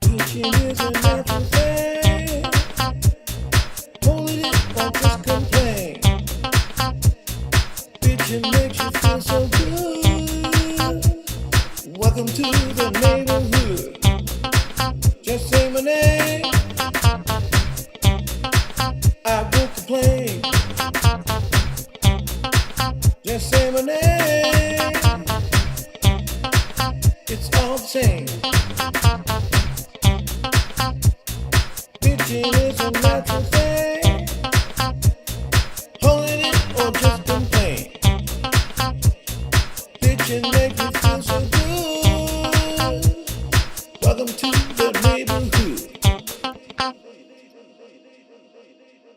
Bitching is a natural thing. Holding it or just complain. Bitching makes you feel so good. Welcome to the neighborhood. Just say my name. I won't complain. Just say my name. It's all the same. Bitching is a natural thing. Holding it or just complain. Bitching makes you feel so good. Welcome to the neighborhood.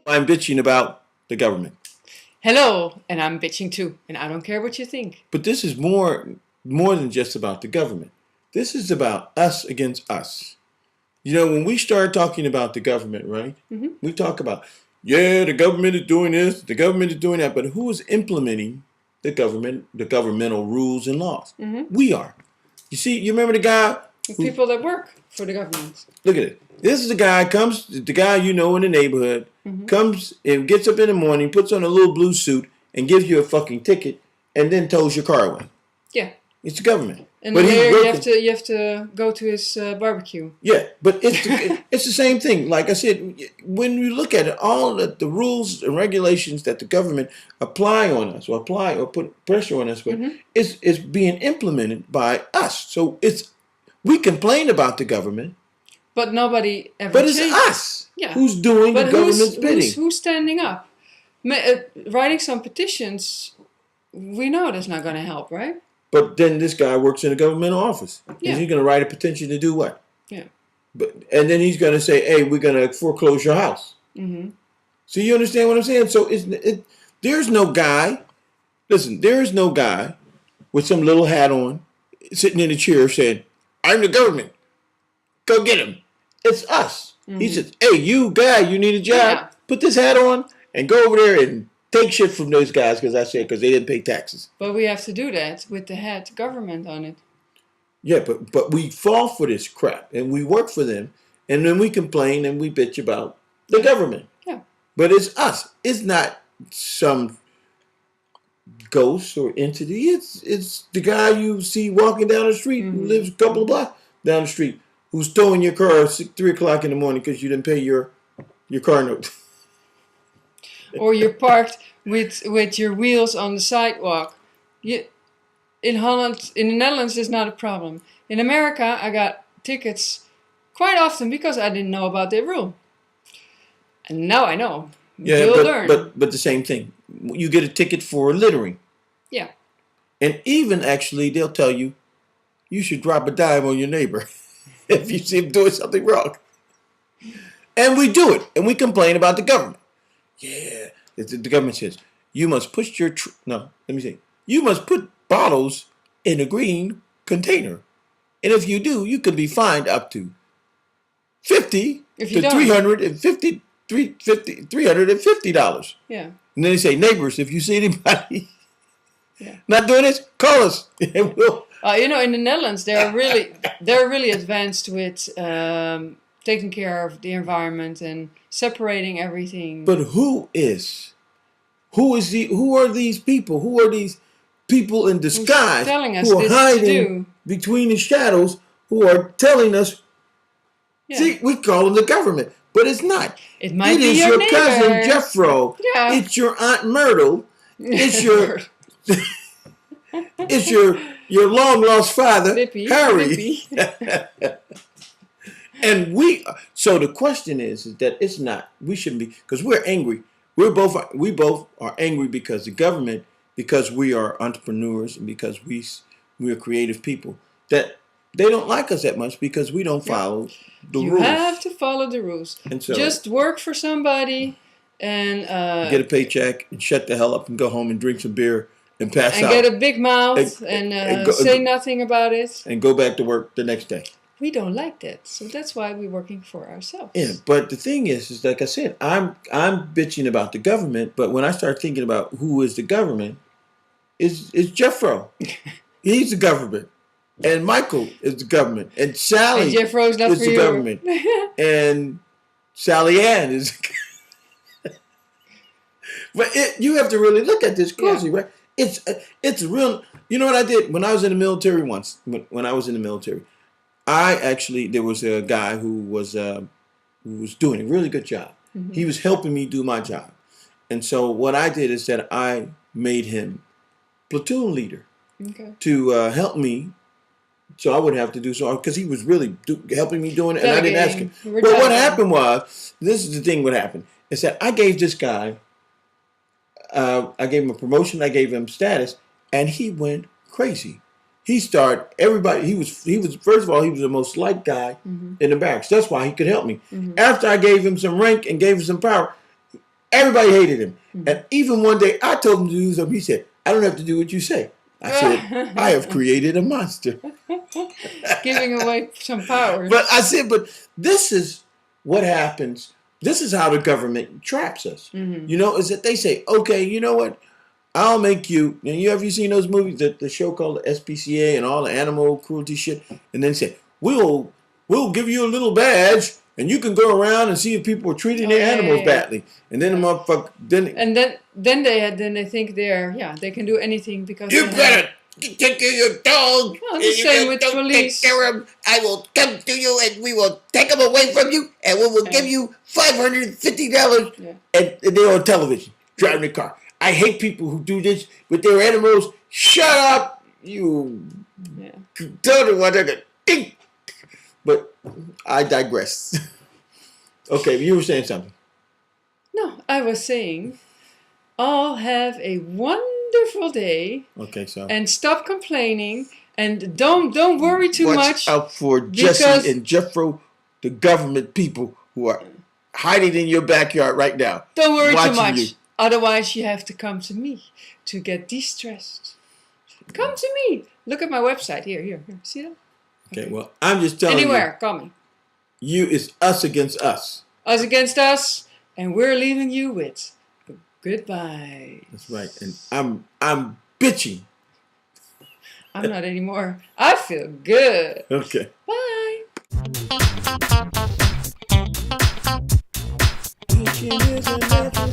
I'm bitching about the government. Hello, and I'm bitching too, and I don't care what you think. But this is more than just about the government. This is about us against us. You know, when we start talking about the government, right? Mm-hmm. We talk about, yeah, the government is doing this, the government is doing that, but who is implementing the governmental rules and laws? Mm-hmm. We are. You see, you remember the guy? The people that work for the government. Look at it. This is the guy you know in the neighborhood, mm-hmm. comes and gets up in the morning, puts on a little blue suit, and gives you a fucking ticket, and then tows your car away. Yeah. It's the government. And but you have to go to his barbecue. Yeah, but it's the same thing. Like I said, when you look at it, all the rules and regulations that the government apply on us, or put pressure on us with, mm-hmm. is being implemented by us. So we complain about the government, but nobody ever. But it's us who's doing the government's bidding. Who's standing up? Writing some petitions, we know that's not going to help, right? But then this guy works in a governmental office. Yeah. And he's going to write a petition to do what? Yeah. And then he's going to say, hey, we're going to foreclose your house. Mm-hmm. So you understand what I'm saying? So there's no guy, listen, there is no guy with some little hat on, sitting in a chair saying, I'm the government. Go get him. It's us. Mm-hmm. He says, hey, you guy, you need a job. Yeah. Put this hat on and go over there and take shit from those guys because they didn't pay taxes. But we have to do that with the head government on it. Yeah, but we fall for this crap and we work for them and then we complain and we bitch about the government. Yeah. But it's us. It's not some ghost or entity. It's the guy you see walking down the street mm-hmm. who lives a couple of blocks down the street who's towing your car at 3 o'clock in the morning because you didn't pay your car note. Or you're parked with your wheels on the sidewalk. In Holland, in the Netherlands, it's not a problem. In America, I got tickets quite often because I didn't know about their rule. And now I know. Yeah, but the same thing. You get a ticket for littering. Yeah. And even actually, they'll tell you, you should drop a dime on your neighbor if you see him doing something wrong. And we do it. And we complain about the government. Yeah, the government says you must push your you must put bottles in a green container, and if you do, you could be fined up to $50 to $350. Yeah, and then they say, neighbors, if you see anybody not doing this, call us, and we'll. In the Netherlands, they're really advanced with taking care of the environment and separating everything. But who are these people? Who are these people in disguise who are hiding between the shadows who are telling us? Yeah. See, we call them the government, but it's not. It might be your neighbor. Cousin Jeffro. Yeah. It's your Aunt Myrtle. It's your it's your long lost father, Bippy. Harry. And so the question is that it's not, we shouldn't be, because we're angry. We both are angry because the government, because we are entrepreneurs and because we are creative people, that they don't like us that much because we don't follow the rules. You have to follow the rules. And so, just work for somebody and get a paycheck and shut the hell up and go home and drink some beer and pass out. And get a big mouth and say nothing about it. And go back to work the next day. We don't like that, so that's why we're working for ourselves. Yeah, but the thing is like I said, I'm bitching about the government, but when I start thinking about who is the government, it's Jeffro. He's the government. And Michael is the government. And Sally And Jeff Rose not is for the you. government. And Sally Ann is. But you have to really look at this closely, right? It's real. You know what I did when I was in the military once? When I was in the military, there was a guy who was doing a really good job. Mm-hmm. He was helping me do my job, and so what I did is that I made him platoon leader to help me, so I wouldn't have to do so because he was really helping me doing it, and I didn't ask him. But what happened was, this is the thing. What happened is that I gave this guy. I gave him a promotion. I gave him status, and he went crazy. He started everybody. He was first of all, he was the most liked guy in the barracks. That's why he could help me. After I gave him some rank and gave him some power, everybody hated him. And even one day, I told him to do something. He said, "I don't have to do what you say." I said, "I have created a monster." Giving away some power. But I said, "But this is what happens." This is how the government traps us. You know, is that they say, okay, you know what? I'll make you. And have you seen those movies, the show called the SPCA and all the animal cruelty shit? And then say, we'll give you a little badge and you can go around and see if people are treating their animals badly. And then the motherfucker, then they think they can do anything because you better take care of your dog. Well, the same with police. Take care of him. I will come to you and we will take him away from you and we will give you $550 and they're on television driving the car. I hate people who do this with their animals. Shut up, you don't know what they're gonna think. But I digress. Okay, you were saying something. No, I was saying, all have a wonderful day. Okay, so and stop complaining and don't worry too much. Watch out for Jesse and Jeffro, the government people who are hiding in your backyard right now. Don't worry too much. Otherwise, you have to come to me to get de-stressed. Come to me. Look at my website. Here. See that? Okay, well, I'm just telling you. Anywhere, call me. It's us against us. Us against us, and we're leaving you with goodbye. That's right. And I'm bitching. I'm not anymore. I feel good. Okay. Bye. Bitching is a natural